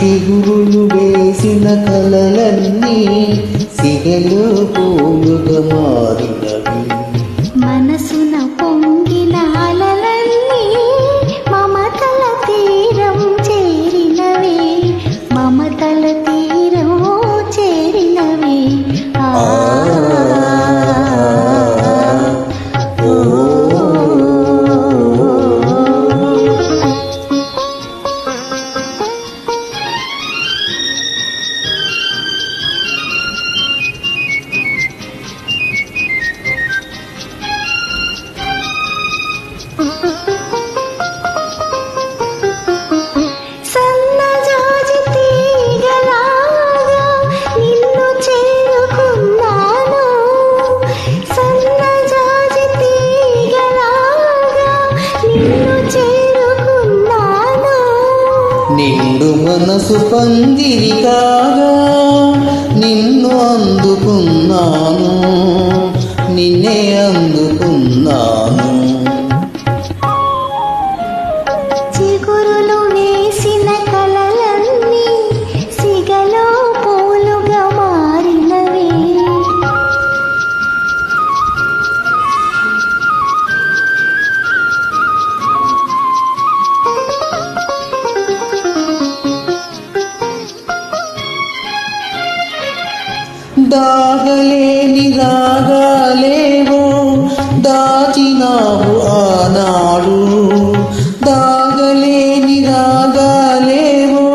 చిగురులు వేసిన కలలన్నీ సిగలో పూలుగా మారినవి. మనసున పొంగిన అలలన్నీ మమతల తీరం చేరినవి, మమతల తీరం చేరినవి. నిండు మనసు పందిరి కాగా నిన్ను అందుకున్నాను, నిన్నే అందుకున్నాను. చిగురులు వేసిన కలలన్నీ సిగలో పూలుగా మారినవి. దాగలేని రాగాలేవో దాచినావు ఆనాడు, దాగలేని రాగాలేవో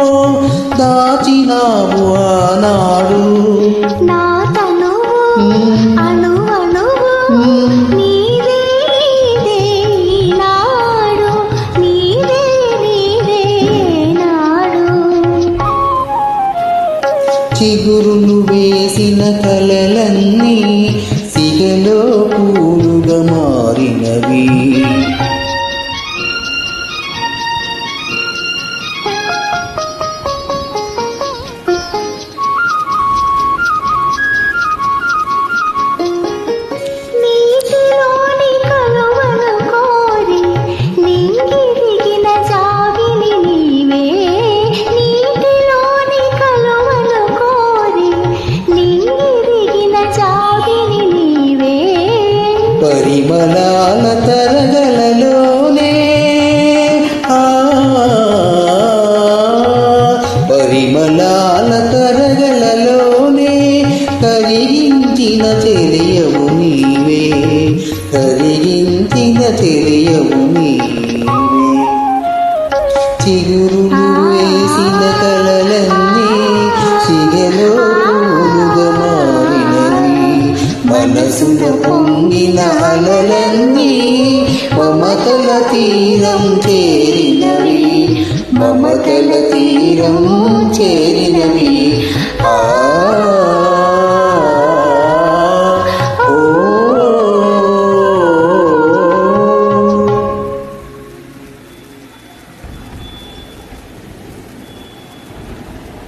దాచినావు ఆనాడు. నా తనువు అణువణువు నీవే నీవే నాడు, నీవే నీవే నాడు. చిగురులు వేసిన కలలన్నీ సిగలో పూలుగా మారినవి. నీటిలోని కలువను కోరి నింగిదిగిన జాబిని నీవే, నీటిలోని కలువను కోరి నింగిదిగిన జాబిని నీవే. పరిమళాల తరగలలోనే పరిమళాల తరగలలోనే కరిగించిన చెలియవు నీవే, కరిగించిన చెలియవు నీవే. చిగురులు వేసిన కలలన్నీ సిగలో పూలుగా మారినవి. మనసున పొంగిన అలలన్నీ మమతల తీరం చేరినవి, మమతల తీరం చేరినవి.